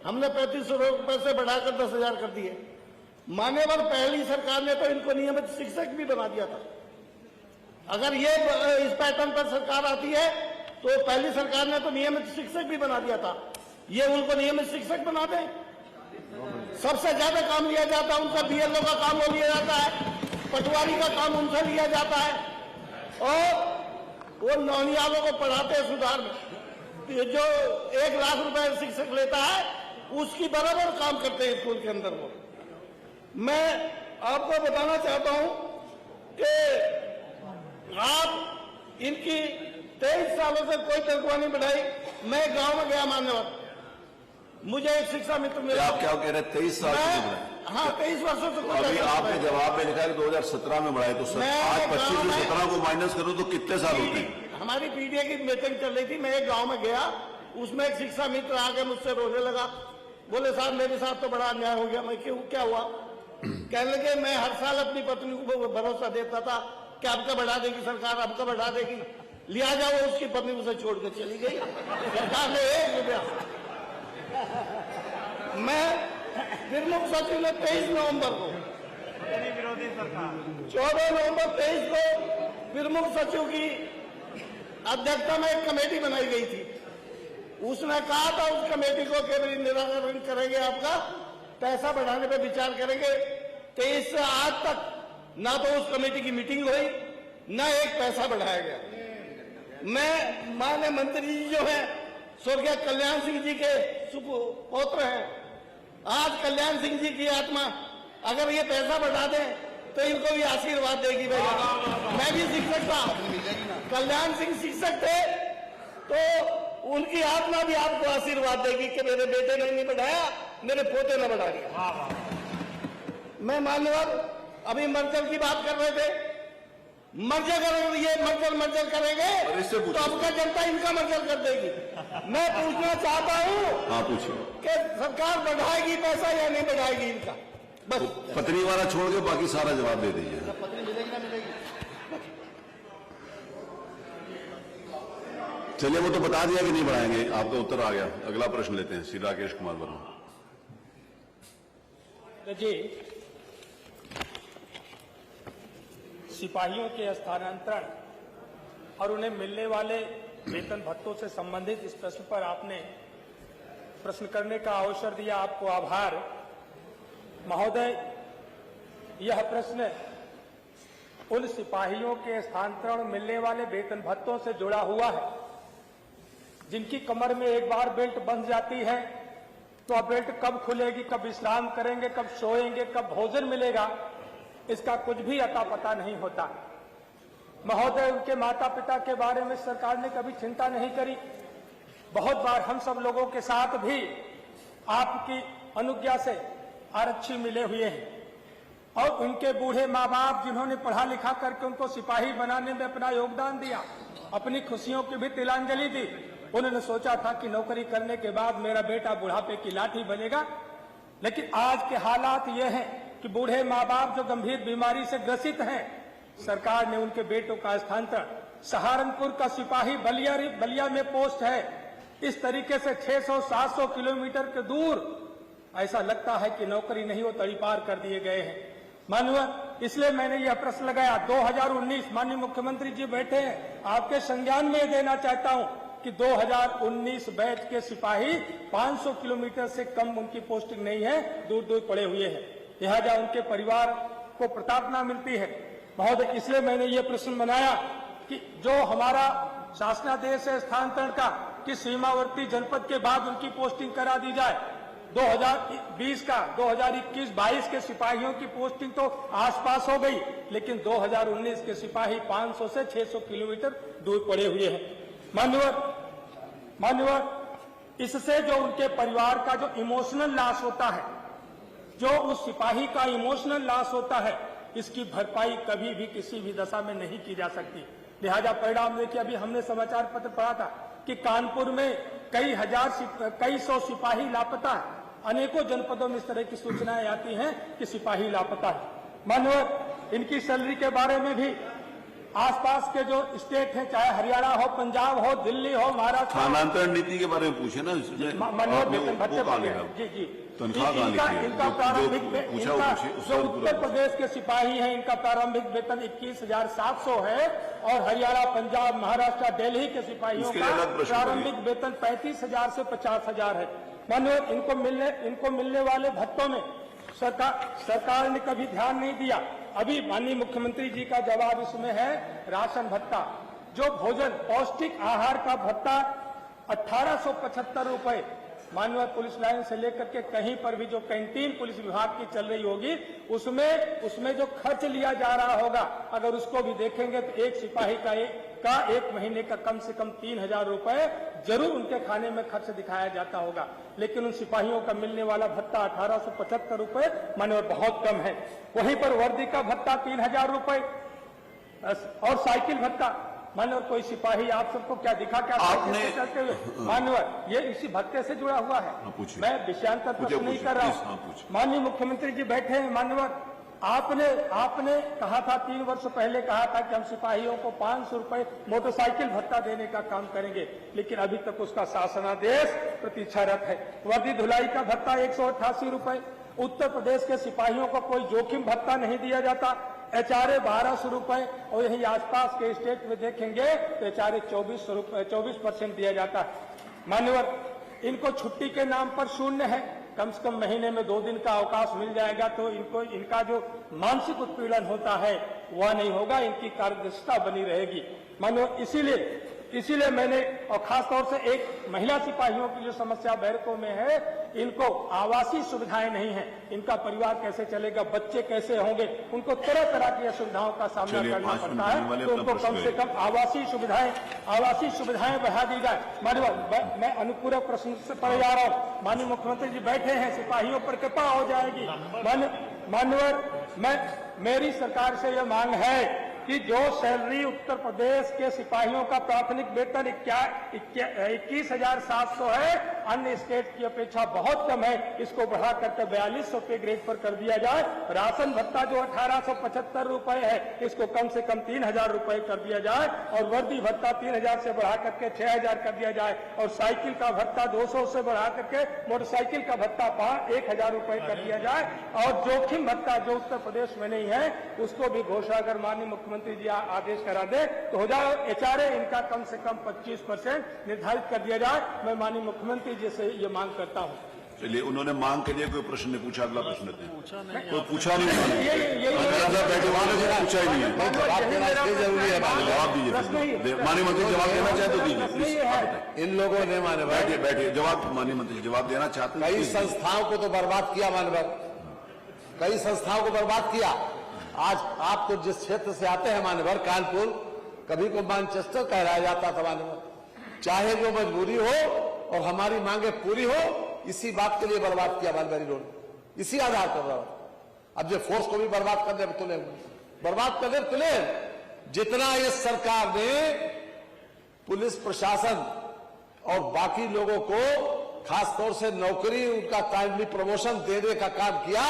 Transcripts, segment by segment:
हमने 3500 रुपए से बढ़ाकर 10,000 कर दिए। मान्यवर पहली सरकार ने तो इनको नियमित शिक्षक भी बना दिया था। अगर ये इस पैटर्न पर सरकार आती है तो पहली सरकार ने तो नियमित शिक्षक भी बना दिया था, ये उनको नियमित शिक्षक बना दें। सबसे ज्यादा काम लिया जाता है उनका, बीएलओ का काम वो लिया जाता है, पटवारी का काम उनसे लिया जाता है, और वो नौनियालों को पढ़ाते हैं सुधार में, जो 1 लाख रुपए शिक्षक लेता है उसकी बराबर काम करते हैं स्कूल के अंदर वो। मैं आपको बताना चाहता हूं कि आप इनकी 23 सालों से कोई तनख्वाह नहीं बढ़ाई। मैं गांव में गया मान्यवर, मुझे एक शिक्षा मित्र मिला। आप क्या कह रहे हैं 23 साल से? हाँ, 23 वर्षों से। अभी आपने जवाब में लिखा है 2017 में बढ़ाए, तो आज 25 से 17 को माइनस करूं तो कितने साल होते हैं? हमारी पीडीए की मीटिंग चल रही थी, मैं एक गांव में गया, उसमें एक शिक्षा मित्र आके मुझसे रोने लगा, बोले साहब मेरे साथ तो बड़ा अन्याय हो गया। मैं क्यों, क्या हुआ? कहने लगे मैं हर साल अपनी पत्नी को भरोसा देता था कि अब का बढ़ा देगी सरकार, अब का बढ़ा देगी, लिया जाओ, उसकी पत्नी उसे छोड़कर चली गई, सरकार ने 1 रुपया। मैं प्रमुख सचिव ने 23 नवंबर को, विरोधी सरकार 14 नवंबर 23 को प्रमुख सचिव की अध्यक्षता में एक कमेटी बनाई गई थी। उसने कहा था उस कमेटी को केवल निराकरण करेंगे, आपका पैसा बढ़ाने पे विचार करेंगे। 23 से आज तक ना तो उस कमेटी की मीटिंग हुई, ना एक पैसा बढ़ाया गया। मैं माननीय मंत्री जी जो है स्वर्गीय कल्याण सिंह जी के सुपुत्र हैं, आज कल्याण सिंह जी की आत्मा अगर ये पैसा बढ़ा दें तो इनको भी आशीर्वाद देगी। भैया मैं भी शिक्षक था, कल्याण सिंह शिक्षक थे, तो उनकी आत्मा भी आपको आशीर्वाद देगी कि मेरे बेटे ने नहीं बढ़ाया, मेरे पोते ने बढ़ा दिया। मैं मान्यवर अभी मर्जर की बात कर रहे थे, मर्जर करेंगे, ये मर्जर करेंगे तो आपका जनता इनका मर्जर कर देगी। मैं पूछना चाहता हूँ, हाँ पूछिए, कि सरकार बढ़ाएगी पैसा या नहीं बढ़ाएगी इनका? बस तो पत्नी वाला छोड़ के बाकी सारा जवाब दे दीजिए। पत्नी मिलेगी ना मिलेगी? चलिए, वो तो बता दिया कि नहीं बढ़ाएंगे, आपका उत्तर आ गया। अगला प्रश्न लेते हैं, श्री राकेश कुमार वर्मा जी। सिपाहियों के स्थानांतरण और उन्हें मिलने वाले वेतन भत्तों से संबंधित इस प्रश्न पर आपने प्रश्न करने का अवसर दिया, आपको आभार। महोदय, यह प्रश्न उन सिपाहियों के स्थानांतरण मिलने वाले वेतन भत्तों से जुड़ा हुआ है जिनकी कमर में एक बार बेल्ट बंध जाती है तो अब बेल्ट कब खुलेगी, कब विश्राम करेंगे, कब सोएंगे, कब भोजन मिलेगा, इसका कुछ भी अता पता नहीं होता। महोदय, उनके माता पिता के बारे में सरकार ने कभी चिंता नहीं करी। बहुत बार हम सब लोगों के साथ भी आपकी अनुज्ञा से आरक्षी मिले हुए हैं और उनके बूढ़े माँ बाप जिन्होंने पढ़ा लिखा करके उनको सिपाही बनाने में अपना योगदान दिया, अपनी खुशियों की भी तिलांजलि दी, उन्होंने सोचा था कि नौकरी करने के बाद मेरा बेटा बुढ़ापे की लाठी बनेगा। लेकिन आज के हालात ये हैं कि बूढ़े माँ बाप जो गंभीर बीमारी से ग्रसित हैं, सरकार ने उनके बेटों का स्थानांतरण सहारनपुर का सिपाही बलिया में पोस्ट है, इस तरीके से 600-700 किलोमीटर के दूर ऐसा लगता है कि नौकरी नहीं हो तड़ीपार कर दिए गए हैं। माननीय, इसलिए मैंने यह प्रश्न लगाया। 2019 माननीय मुख्यमंत्री जी बैठे हैं, आपके संज्ञान में देना चाहता हूं कि 2019 बैच के सिपाही 500 किलोमीटर से कम उनकी पोस्टिंग नहीं है, दूर दूर पड़े हुए हैं, लिहाजा उनके परिवार को प्रताड़ना मिलती है। महोदय, इसलिए मैंने ये प्रश्न बनाया कि जो हमारा शासनादेश है स्थानांतरण का कि सीमावर्ती जनपद के बाद उनकी पोस्टिंग करा दी जाए। 2020 का 2021-22 के सिपाहियों की पोस्टिंग तो आसपास हो गई, लेकिन 2019 के सिपाही 500 से 600 किलोमीटर दूर पड़े हुए हैं। मान्यवर, इससे जो उनके परिवार का जो इमोशनल लॉस होता है, जो उस सिपाही का इमोशनल लॉस होता है, इसकी भरपाई कभी भी किसी भी दशा में नहीं की जा सकती। लिहाजा परिणाम देखिए, अभी हमने समाचार पत्र पढ़ा था कि कानपुर में कई सौ सिपाही लापता है। अनेकों जनपदों में इस तरह की सूचनाएं आती हैं कि सिपाही लापता है। मान्यवर, इनकी सैलरी के बारे में भी आसपास के जो स्टेट हैं, चाहे हरियाणा हो, पंजाब हो, दिल्ली हो, महाराष्ट्र हो, स्थानांतरण नीति के बारे में पूछे ना, मनोहर वेतन भत्ते पर जी जी तनख्वाह कहाँ लिखी है? इनका प्रारंभिक पूछा जो उत्तर प्रदेश के सिपाही हैं, इनका प्रारंभिक वेतन 21,700 है और हरियाणा, पंजाब, महाराष्ट्र, दिल्ली के सिपाहियों का प्रारंभिक वेतन 35,000 से 50,000 है। मानो इनको मिलने वाले भत्तों में सरकार ने कभी ध्यान नहीं दिया। अभी माननीय मुख्यमंत्री जी का जवाब इसमें है राशन भत्ता, जो भोजन पौष्टिक आहार का भत्ता 1875 रुपए माननीय पुलिस लाइन से लेकर के कहीं पर भी जो कैंटीन पुलिस विभाग की चल रही होगी उसमें जो खर्च लिया जा रहा होगा, अगर उसको भी देखेंगे तो एक सिपाही का एक महीने का कम से कम 3,000 रुपए जरूर उनके खाने में खर्च दिखाया जाता होगा। लेकिन उन सिपाहियों का मिलने वाला भत्ता 1875 रुपए माननीय बहुत कम है। वहीं पर वर्दी का भत्ता 3,000 रुपए और साइकिल भत्ता मानव कोई सिपाही आप सबको क्या दिखा क्या आपने चलते हुए मानव ये इसी भत्ते से जुड़ा हुआ है। मैं विषयांतर प्रश्न नहीं कर रहा हूँ। माननीय मुख्यमंत्री जी बैठे हैं। मानव आपने कहा था 3 वर्ष पहले कहा था कि हम सिपाहियों को 500 रुपए मोटरसाइकिल भत्ता देने का काम करेंगे, लेकिन अभी तक उसका शासनादेश प्रतीक्षारत है। वर्दी धुलाई का भत्ता 188 रुपए। उत्तर प्रदेश के सिपाहियों को कोई जोखिम भत्ता नहीं दिया जाता। HRA 1200 रुपए और यही आसपास के स्टेट में देखेंगे तो HRA 24% दिया जाता है। मान्यवर, इनको छुट्टी के नाम पर शून्य है। कम से कम महीने में 2 दिन का अवकाश मिल जाएगा तो इनका जो मानसिक उत्पीड़न होता है वह नहीं होगा, इनकी कार्यदक्षता बनी रहेगी। मान्यवर, इसीलिए मैंने और खासतौर से एक महिला सिपाहियों की जो समस्या बैरकों में है, इनको आवासीय सुविधाएं नहीं है, इनका परिवार कैसे चलेगा, बच्चे कैसे होंगे, उनको तरह तरह की असुविधाओं का सामना करना पड़ता है। तो उनको कम से कम आवासीय सुविधाएं बढ़ा दी जाए। माननीय, मैं अनुपूरक प्रश्न से पढ़ जा रहा हूँ। माननीय मुख्यमंत्री जी बैठे हैं, सिपाहियों पर कृपा हो जाएगी। माननीय, मेरी सरकार से यह मांग है कि जो सैलरी उत्तर प्रदेश के सिपाहियों का प्राथमिक वेतन 21,700 है, अन्य स्टेट की अपेक्षा बहुत कम है, इसको बढ़ा करके 4200 पे ग्रेड पर कर दिया जाए। राशन भत्ता जो 1875 रुपए है, इसको कम से कम 3,000 रुपए कर दिया जाए और वर्दी भत्ता 3,000 से बढ़ा करके 6,000 कर दिया जाए और साइकिल का भत्ता 200 से बढ़ा करके मोटरसाइकिल का भत्ता 1,000 रुपए कर दिया जाए और जोखिम भत्ता जो उत्तर प्रदेश में नहीं है उसको भी घोषणा अगर माननीय मुख्यमंत्री जी आदेश करा दे तो हो जाए। HRA इनका कम से कम 25% निर्धारित कर दिया जाए। मैं माननीय मुख्यमंत्री जी से ये मांग करता हूँ। चलिए, उन्होंने मांग के लिए कोई प्रश्न नहीं पूछा, अगला प्रश्न देते हैं। कोई पूछा नहीं उन्होंने, बैठे वाले से पूछा ही नहीं है। जरूरी है, जवाब दीजिए। माननीय मंत्री जवाब देना चाहे तो दीजिए। इन लोगों ने मान्यवर बैठिए जवाब, माननीय मंत्री जवाब देना चाहते हैं। कई संस्थाओं को तो बर्बाद किया मान्यवर, कई संस्थाओं को बर्बाद किया। आज आप तो जिस क्षेत्र से आते हैं मान्यवर, कानपुर, कभी को मैनचेस्टर कहलाया जाता था मान्यवर। चाहे जो मजबूरी हो और हमारी मांगे पूरी हो, इसी बात के लिए बर्बाद किया मान्यवर इन्होंने, इसी आधार पर। अब जो फोर्स को भी बर्बाद कर दे तुले, बर्बाद कर दे तुले। जितना इस सरकार ने पुलिस प्रशासन और बाकी लोगों को खासतौर से नौकरी, उनका टाइमली प्रमोशन देने का काम किया,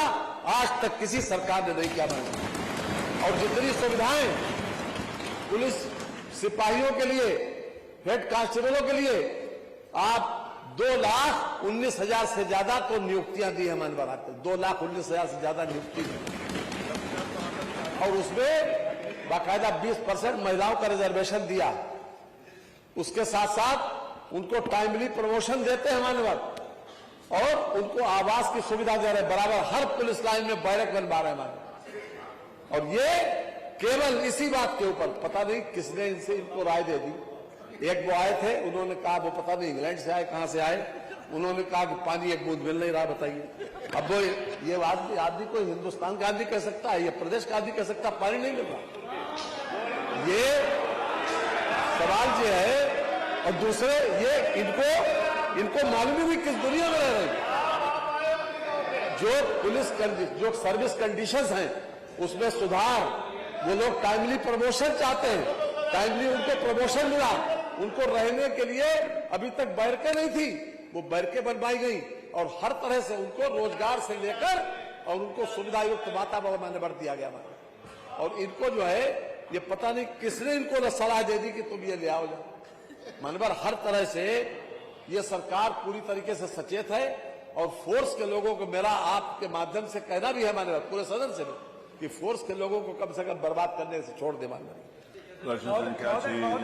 आज तक किसी सरकार ने नहीं किया मान्यवर। और जितनी सुविधाएं पुलिस सिपाहियों के लिए, हेड कांस्टेबलों के लिए, आप 2,19,000 से ज्यादा तो नियुक्तियां दी है मानवर। 2,19,000 से ज्यादा नियुक्ति और उसमें बाकायदा 20% महिलाओं का रिजर्वेशन दिया। उसके साथ साथ उनको टाइमली प्रमोशन देते हैं मानवर और उनको आवास की सुविधा दे रहे, बराबर हर पुलिस लाइन में बैरक बनवा रहे हैं मानवर। और ये केवल इसी बात के ऊपर, पता नहीं किसने इनको राय दे दी। एक वो आए थे, उन्होंने कहा, वो पता नहीं इंग्लैंड से आए कहां से आए, उन्होंने कहा कि पानी एक बूंद मिल नहीं रहा, बताइए। अब वो ये आदमी कोई हिंदुस्तान का आदमी कह सकता है, ये प्रदेश का आदमी कह सकता है पानी नहीं मिल रहा। ये सवाल जो है। और दूसरे ये इनको मालूम ही नहीं किस दुनिया में रह रहे। जो पुलिस जो सर्विस कंडीशंस हैं उसमें सुधार, वो लोग टाइमली प्रमोशन चाहते हैं, टाइमली उनको प्रमोशन मिला। उनको रहने के लिए अभी तक बैरकें नहीं थी, वो बैरकें बनवाई गई और हर तरह से उनको रोजगार से लेकर और उनको सुविधा युक्त वातावरण में बढ़ दिया गया। और इनको जो है ये पता नहीं किसने इनको न सलाह दे दी कि तुम ये ले आओ जाओ। मानवर हर तरह से ये सरकार पूरी तरीके से सचेत है और फोर्स के लोगों को मेरा आपके माध्यम से कहना भी है मानवर, पूरे सदन से भी, कि फोर्स के लोगों को कम से कम बर्बाद करने से छोड़ दे मानवर। प्रश्न संख्या 6